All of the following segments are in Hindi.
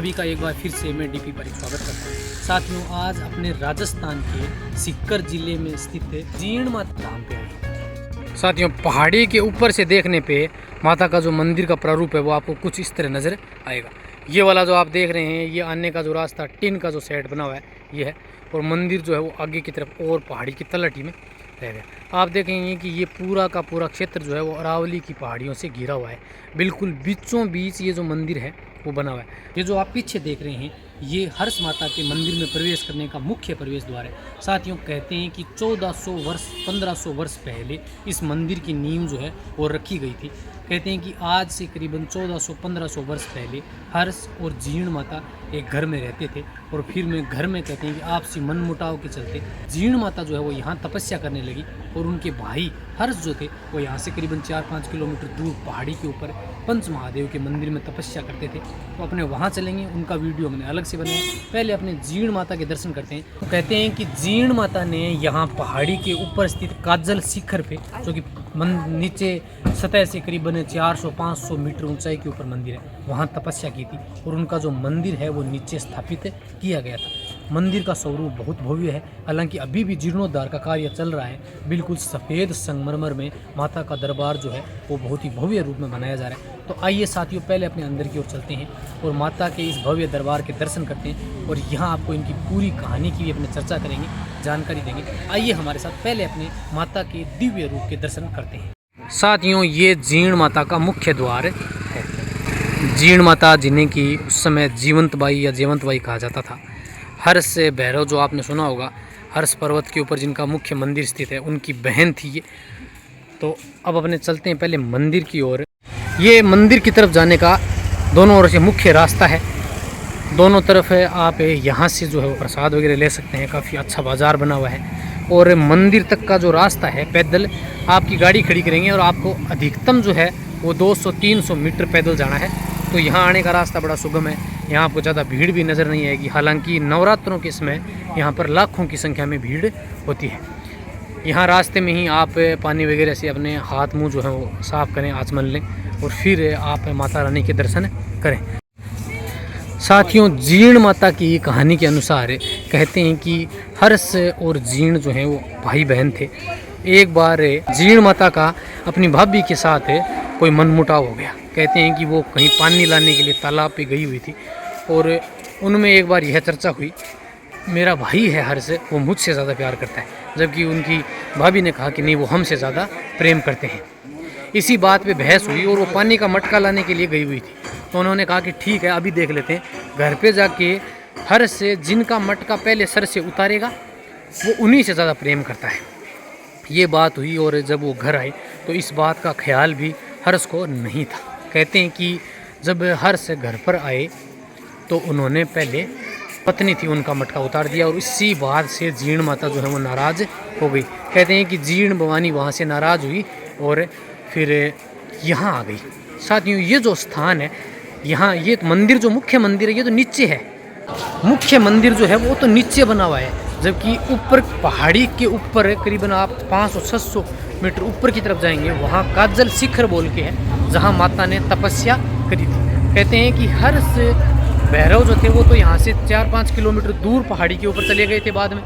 सभी का एक बार फिर से मैं डीपी पर स्वागत करता हूँ। साथियों, आज अपने राजस्थान के सीकर जिले में स्थित जीर्ण माता धाम पे आए। साथियों, पहाड़ी के ऊपर से देखने पे माता का जो मंदिर का प्रारूप है वो आपको कुछ इस तरह नज़र आएगा। ये वाला जो आप देख रहे हैं, ये आने का जो रास्ता टिन का जो सेट बना हुआ है ये है, और मंदिर जो है वो आगे की तरफ और पहाड़ी की तलहटी में रह गया। आप देखेंगे कि ये पूरा का पूरा क्षेत्र जो है वो अरावली की पहाड़ियों से घिरा हुआ है। बिल्कुल बीचों बीच ये जो मंदिर है वो बना हुआ है। ये जो आप पीछे देख रहे हैं ये हर्ष माता के मंदिर में प्रवेश करने का मुख्य प्रवेश द्वार है। साथियों, कहते हैं कि 1400 वर्ष 1500 वर्ष पहले इस मंदिर की नींव जो है वो रखी गई थी। कहते हैं कि आज से करीबन 1400-1500 वर्ष पहले हर्ष और जीर्ण माता एक घर में रहते थे, और फिर में घर में कहते हैं कि आपसी मनमुटाव के चलते जीर्ण माता जो है वो यहाँ तपस्या करने लगी, और उनके भाई हर्ष जो थे वो यहाँ से करीबन 4-5 किलोमीटर दूर पहाड़ी के ऊपर पंच महादेव के मंदिर में तपस्या करते थे। तो अपने वहाँ चलेंगे, उनका वीडियो हमने अलग से बनाया। पहले अपने जीर्ण माता के दर्शन करते हैं। तो कहते हैं कि जीर्ण माता ने यहाँ पहाड़ी के ऊपर स्थित काजल शिखर पे, जो कि नीचे सतह से करीबन 400-500 मीटर ऊंचाई के ऊपर मंदिर है, वहाँ तपस्या की थी, और उनका जो मंदिर है वो नीचे स्थापित किया गया था। मंदिर का स्वरूप बहुत भव्य है, हालांकि अभी भी जीर्णोद्धार का कार्य चल रहा है। बिल्कुल सफ़ेद संगमरमर में माता का दरबार जो है वो बहुत ही भव्य रूप में बनाया जा रहा है। तो आइए साथियों, पहले अपने अंदर की ओर चलते हैं और माता के इस भव्य दरबार के दर्शन करते हैं, और यहाँ आपको इनकी पूरी कहानी की भी अपने चर्चा करेंगे, जानकारी देंगे। आइए हमारे साथ पहले अपने माता के दिव्य रूप के दर्शन करते हैं। साथियों, ये जीर्ण माता का मुख्य द्वार है। जीर्ण माता, जिन्हें कि उस समय जीवंतबाई या जेवंतबाई कहा जाता था। हर्ष भैरव जो आपने सुना होगा, हर्ष पर्वत के ऊपर जिनका मुख्य मंदिर स्थित है, उनकी बहन थी ये। तो अब अपने चलते हैं पहले मंदिर की ओर। ये मंदिर की तरफ जाने का दोनों ओर से मुख्य रास्ता है। दोनों तरफ है, आप यहाँ से जो है वो प्रसाद वगैरह ले सकते हैं। काफ़ी अच्छा बाज़ार बना हुआ है, और मंदिर तक का जो रास्ता है पैदल आपकी गाड़ी खड़ी करेंगे और आपको अधिकतम जो है वो 200-300 मीटर पैदल जाना है। तो यहाँ आने का रास्ता बड़ा सुगम है। यहाँ आपको ज़्यादा भीड़ भी नज़र नहीं आएगी। हालांकि नवरात्रों के समय यहाँ पर लाखों की संख्या में भीड़ होती है। यहाँ रास्ते में ही आप पानी वगैरह से अपने हाथ मुंह जो है वो साफ़ करें, आचमन लें, और फिर आप माता रानी के दर्शन करें। साथियों, जीर्ण माता की कहानी के अनुसार कहते हैं कि हर्ष और जीर्ण जो हैं वो भाई बहन थे। एक बार जीर्ण माता का अपनी भाभी के साथ कोई मनमुटाव हो गया। कहते हैं कि वो कहीं पानी लाने के लिए तालाब पे गई हुई थी, और उनमें एक बार यह चर्चा हुई, मेरा भाई है हर्ष, वो मुझसे ज़्यादा प्यार करता है, जबकि उनकी भाभी ने कहा कि नहीं, वो हमसे ज़्यादा प्रेम करते हैं। इसी बात पे बहस हुई, और वो पानी का मटका लाने के लिए गई हुई थी। तो उन्होंने कहा कि ठीक है, अभी देख लेते हैं। घर पे जाके हर्ष से जिनका मटका पहले सर से उतारेगा वो उन्हीं से ज़्यादा प्रेम करता है। ये बात हुई, और जब वो घर आए तो इस बात का ख्याल भी हर्ष को नहीं था। कहते हैं कि जब हर्ष घर पर आए तो उन्होंने पहले पत्नी थी उनका मटका उतार दिया, और इसी बात से जीर्ण माता जो है वो नाराज़ हो गई। कहते हैं कि जीर्ण भवानी वहाँ से नाराज़ हुई और फिर यहाँ आ गई। साथियों, ये जो स्थान है, यहाँ ये मंदिर जो मुख्य मंदिर है ये तो नीचे है। मुख्य मंदिर जो है वो तो नीचे बना हुआ है, जबकि ऊपर पहाड़ी के ऊपर करीबन आप 500-600 मीटर ऊपर की तरफ जाएंगे, वहाँ काजल शिखर बोल के है, जहाँ माता ने तपस्या करी थी। कहते हैं कि हर्ष भैरव जो थे वो तो यहाँ से 4-5 किलोमीटर दूर पहाड़ी के ऊपर चले गए थे बाद में,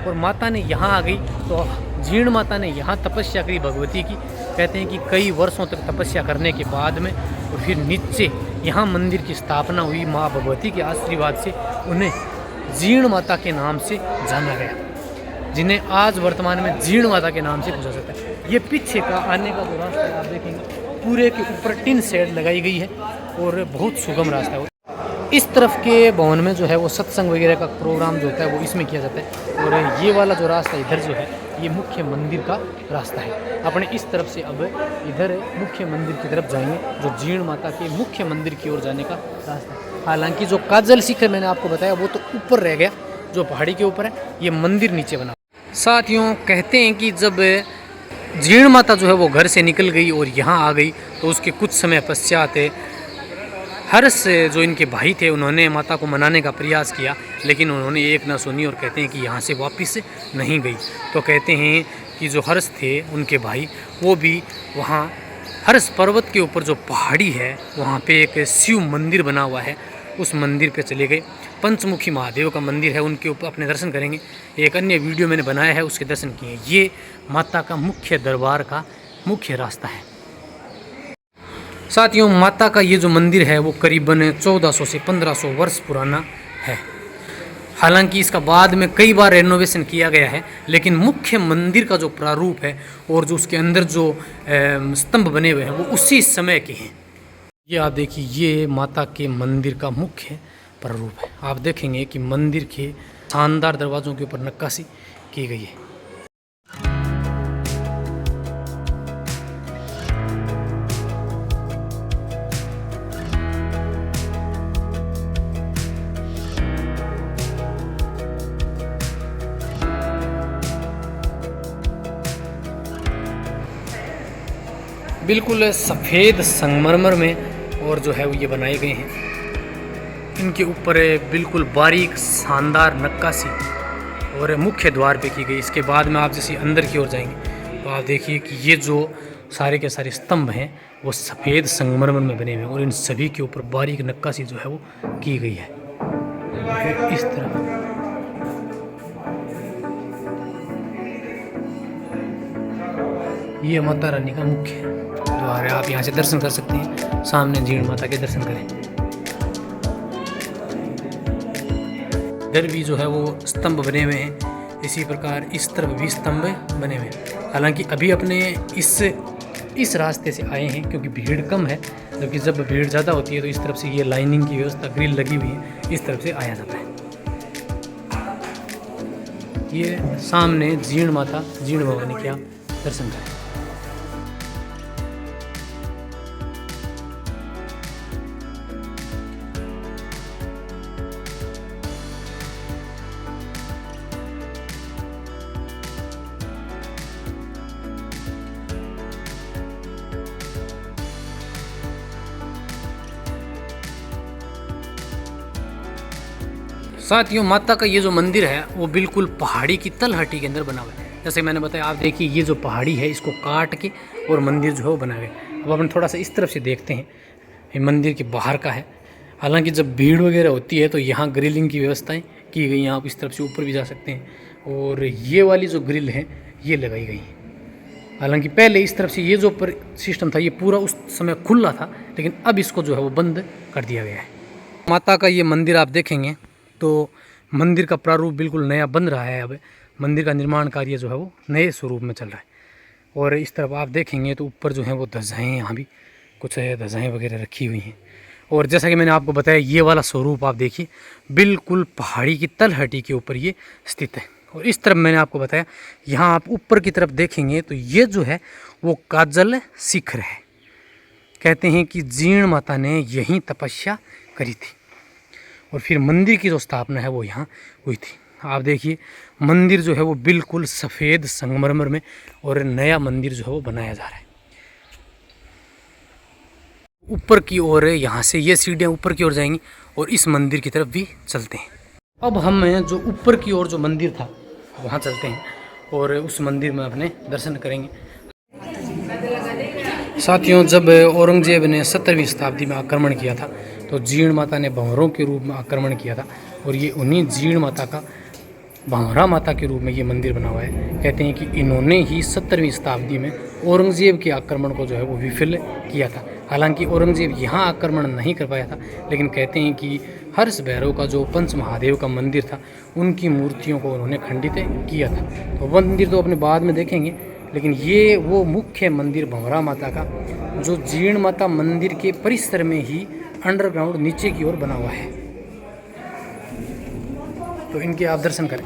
और माता ने यहाँ आ गई। तो जीर्ण माता ने यहाँ तपस्या करी भगवती की। कहते हैं कि कई वर्षों तक तपस्या करने के बाद में और फिर नीचे यहाँ मंदिर की स्थापना हुई। माँ भगवती के आशीर्वाद से उन्हें जीर्ण माता के नाम से जाना गया, जिन्हें आज वर्तमान में जीर्ण माता के नाम से पूछा जाता है। ये पीछे का आने का जो रास्ता है आप देखेंगे, पूरे के ऊपर टिन शेड लगाई गई है, और बहुत सुगम रास्ता है। इस तरफ के भवन में जो है वो सत्संग वगैरह का प्रोग्राम जो होता है वो इसमें किया जाता है, और ये वाला जो रास्ता इधर जो है ये मुख्य मंदिर का रास्ता है। अपने इस तरफ से अब इधर मुख्य मंदिर की तरफ जाएंगे, जो जीर्ण माता के मुख्य मंदिर की ओर जाने का रास्ता है। हालांकि जो काजल शिखर मैंने आपको बताया वो तो ऊपर रह गया, जो पहाड़ी के ऊपर है, ये मंदिर नीचे बना। साथियों, कहते हैं कि जब जीर्ण माता जो है वो घर से निकल गई और यहाँ आ गई, तो उसके कुछ समय पश्चात हर्ष जो इनके भाई थे उन्होंने माता को मनाने का प्रयास किया, लेकिन उन्होंने एक ना सुनी, और कहते हैं कि यहाँ से वापस नहीं गई। तो कहते हैं कि जो हर्ष थे उनके भाई, वो भी वहाँ हर्ष पर्वत के ऊपर जो पहाड़ी है वहाँ पे एक शिव मंदिर बना हुआ है, उस मंदिर पे चले गए। पंचमुखी महादेव का मंदिर है, उनके ऊपर अपने दर्शन करेंगे। एक अन्य वीडियो मैंने बनाया है, उसके दर्शन किए। ये माता का मुख्य दरबार का मुख्य रास्ता है। साथियों, माता का ये जो मंदिर है वो करीबन 1400 से 1500 वर्ष पुराना है। हालांकि इसका बाद में कई बार रेनोवेशन किया गया है, लेकिन मुख्य मंदिर का जो प्रारूप है और जो उसके अंदर जो स्तंभ बने हुए हैं वो उसी समय के हैं। ये आप देखिए, ये माता के मंदिर का मुख्य प्रारूप है। आप देखेंगे कि मंदिर के शानदार दरवाज़ों के ऊपर नक्काशी की गई है। बिल्कुल सफ़ेद संगमरमर में और जो है वो ये बनाए गए हैं। इनके ऊपर बिल्कुल बारीक शानदार नक्काशी और मुख्य द्वार पे की गई। इसके बाद में आप जैसे अंदर की ओर जाएंगे तो आप देखिए कि ये जो सारे के सारे स्तंभ हैं वो सफ़ेद संगमरमर में बने हुए हैं और इन सभी के ऊपर बारीक नक्काशी जो है वो की गई है। इस तरह ये माता रानी का मुख्य द्वार है। आप यहाँ से दर्शन कर सकते हैं। सामने जीण माता के दर्शन करें। इधर भी जो है वो स्तंभ बने हुए हैं, इसी प्रकार इस तरफ भी स्तंभ बने हुए हैं। हालांकि अभी अपने इस रास्ते से आए हैं क्योंकि भीड़ कम है, जबकि जब भीड़ ज़्यादा होती है तो इस तरफ से ये लाइनिंग की व्यवस्था ग्रिल लगी हुई है, इस तरफ से आया जाता है। ये सामने जीण माता जीण भवानी के आप दर्शन करें। साथियों, माता का ये जो मंदिर है वो बिल्कुल पहाड़ी की तलहटी के अंदर बना हुआ है। जैसे मैंने बताया, आप देखिए ये जो पहाड़ी है इसको काट के और मंदिर जो है वो बना गया। अब अपन थोड़ा सा इस तरफ से देखते हैं, ये मंदिर के बाहर का है। हालांकि जब भीड़ वगैरह होती है तो यहाँ ग्रिलिंग की व्यवस्थाएं की गई हैं। आप इस तरफ से ऊपर भी जा सकते हैं और ये वाली जो ग्रिल है ये लगाई गई है। हालांकि पहले इस तरफ से ये जो सिस्टम था ये पूरा उस समय खुला था, लेकिन अब इसको जो है वो बंद कर दिया गया है। माता का ये मंदिर आप देखेंगे तो मंदिर का प्रारूप बिल्कुल नया बन रहा है। अब मंदिर का निर्माण कार्य जो है वो नए स्वरूप में चल रहा है। और इस तरफ आप देखेंगे तो ऊपर जो है वो ध्वजाएँ, यहाँ भी कुछ ध्वजाएँ वगैरह रखी हुई हैं। और जैसा कि मैंने आपको बताया, ये वाला स्वरूप आप देखिए बिल्कुल पहाड़ी की तलहटी के ऊपर ये स्थित है। और इस तरफ मैंने आपको बताया, यहाँ आप ऊपर की तरफ देखेंगे तो ये जो है वो काजल शिखर है। कहते हैं कि जीण माता ने यहीं तपस्या करी थी और फिर मंदिर की जो स्थापना है वो यहाँ हुई थी। आप देखिए, मंदिर जो है वो बिल्कुल सफ़ेद संगमरमर में और नया मंदिर जो है वो बनाया जा रहा है। ऊपर की ओर यहाँ से ये सीढ़ियाँ ऊपर की ओर जाएंगी और इस मंदिर की तरफ भी चलते हैं। अब हम जो ऊपर की ओर जो मंदिर था वहाँ चलते हैं और उस मंदिर में अपने दर्शन करेंगे। साथियों, जब औरंगजेब ने 17वीं शताब्दी में आक्रमण किया था तो जीण माता ने भंवरों के रूप में आक्रमण किया था और ये उन्हीं जीण माता का भंवरा माता के रूप में ये मंदिर बना हुआ है। कहते हैं कि इन्होंने ही 17वीं शताब्दी में औरंगजेब के आक्रमण को जो है वो विफल किया था। हालांकि औरंगजेब यहाँ आक्रमण नहीं कर पाया था, लेकिन कहते हैं कि हर्ष भैरव का जो पंच महादेव का मंदिर था उनकी मूर्तियों को उन्होंने खंडित किया था। तो मंदिर तो अपने बाद में देखेंगे, लेकिन ये वो मुख्य मंदिर भंवरा माता का जो जीण माता मंदिर के परिसर में ही अंडरग्राउंड नीचे की ओर बना हुआ है। तो इनके आप दर्शन करें।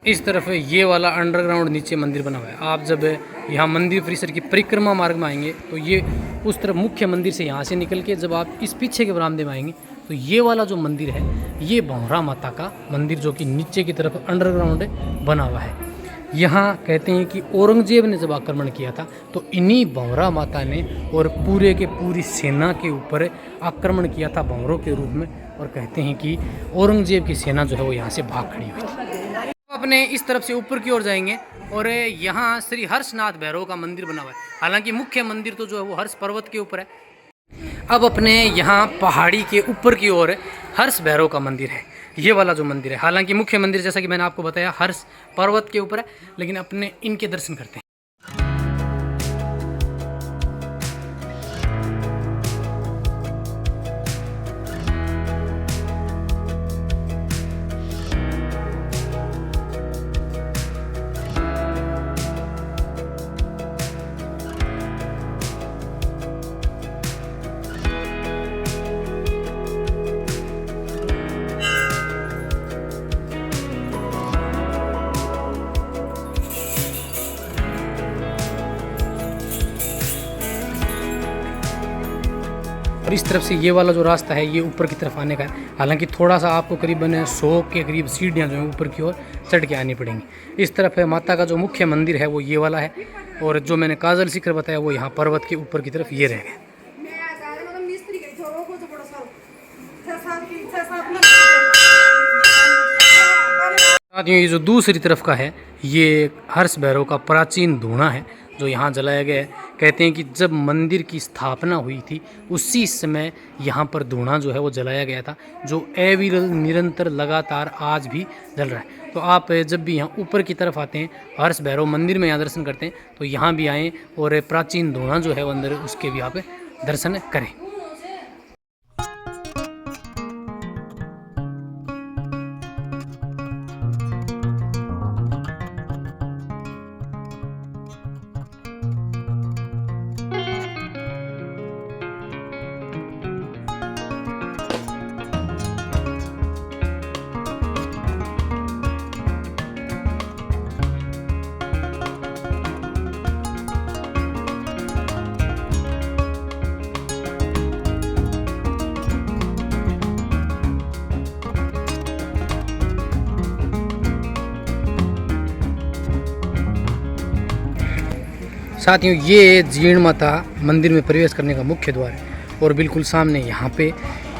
इस तरफ ये वाला अंडरग्राउंड नीचे मंदिर बना हुआ है। आप जब यहाँ मंदिर परिसर की परिक्रमा मार्ग में आएंगे तो ये उस तरफ मुख्य मंदिर से यहाँ से निकल के जब आप इस पीछे के बरामदे में आएंगे तो ये वाला जो मंदिर है ये भंवरा माता का मंदिर जो कि नीचे की तरफ अंडरग्राउंड बना हुआ है। यहाँ कहते हैं कि औरंगजेब ने जब आक्रमण किया था तो इन्हीं भंवरा माता ने और पूरे के पूरी सेना के ऊपर आक्रमण किया था भंवरों के रूप में। और कहते हैं कि औरंगजेब की सेना जो है वो यहाँ से भाग खड़ी हुई थी। अपने इस तरफ से ऊपर की ओर जाएंगे और यहाँ श्री हर्षनाथ भैरव का मंदिर बना हुआ है। हालांकि मुख्य मंदिर तो जो है वो हर्ष पर्वत के ऊपर है। अब अपने यहाँ पहाड़ी के ऊपर की ओर हर्ष भैरव का मंदिर है, ये वाला जो मंदिर है। हालांकि मुख्य मंदिर जैसा कि मैंने आपको बताया हर्ष पर्वत के ऊपर है, लेकिन अपने इनके दर्शन करते हैं। और इस तरफ से ये वाला जो रास्ता है ये ऊपर की तरफ आने का है। हालांकि थोड़ा सा आपको करीबन 100 के करीब सीढ़ियाँ जो है ऊपर की ओर चढ़ के आनी पड़ेंगी। इस तरफ है माता का जो मुख्य मंदिर है वो ये वाला है, और जो मैंने काजल शिखर बताया वो यहाँ पर्वत के ऊपर की तरफ ये रह गए। साथियों, ये जो दूसरी तरफ का है ये हर्ष भैरव का प्राचीन धूणा है जो यहाँ जलाया गया है। कहते हैं कि जब मंदिर की स्थापना हुई थी उसी समय यहाँ पर धूणा जो है वो जलाया गया था, जो अविरल निरंतर लगातार आज भी जल रहा है। तो आप जब भी यहाँ ऊपर की तरफ आते हैं, हर्ष भैरव मंदिर में यहाँ दर्शन करते हैं, तो यहाँ भी आएँ और प्राचीन धूणा जो है वो अंदर उसके भी आप दर्शन करें। साथियों, ये जीण माता मंदिर में प्रवेश करने का मुख्य द्वार है, और बिल्कुल सामने यहाँ पे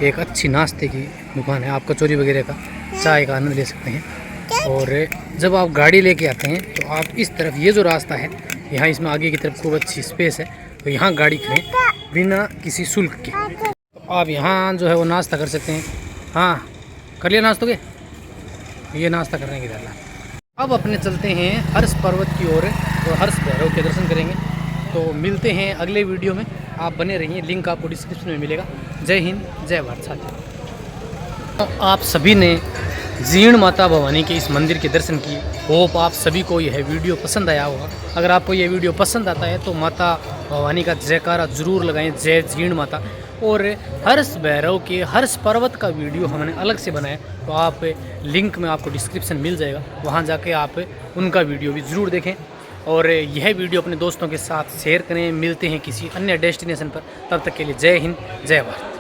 एक अच्छी नाश्ते की दुकान है। आप कचौरी वगैरह का चाय का आनंद ले सकते हैं। और जब आप गाड़ी लेके आते हैं तो आप इस तरफ ये जो रास्ता है यहाँ इसमें आगे की तरफ खूब अच्छी स्पेस है, तो यहाँ गाड़ी खड़े बिना किसी शुल्क के। तो आप यहाँ जो है वो नाश्ता कर सकते हैं। हाँ, कर लिया नाश्तों के, ये नाश्ता करने की डाला। अब अपने चलते हैं हर्ष पर्वत की ओर और हर्ष भैरव के दर्शन करेंगे। तो मिलते हैं अगले वीडियो में, आप बने रहिए, लिंक आपको डिस्क्रिप्शन में मिलेगा। जय हिंद, जय भारत। साथियों, तो आप सभी ने जीण माता भवानी के इस मंदिर के दर्शन किए। होप आप सभी को यह वीडियो पसंद आया होगा। अगर आपको यह वीडियो पसंद आता है तो माता भवानी का जयकारा ज़रूर लगाएं, जय जीण माता। और हर्ष भैरव के हर्ष पर्वत का वीडियो हमने अलग से बनाया, तो आप लिंक में आपको डिस्क्रिप्शन मिल जाएगा, वहाँ जाके आप उनका वीडियो भी ज़रूर देखें। और यह वीडियो अपने दोस्तों के साथ शेयर करें। मिलते हैं किसी अन्य डेस्टिनेशन पर, तब तक के लिए जय हिंद, जय भारत।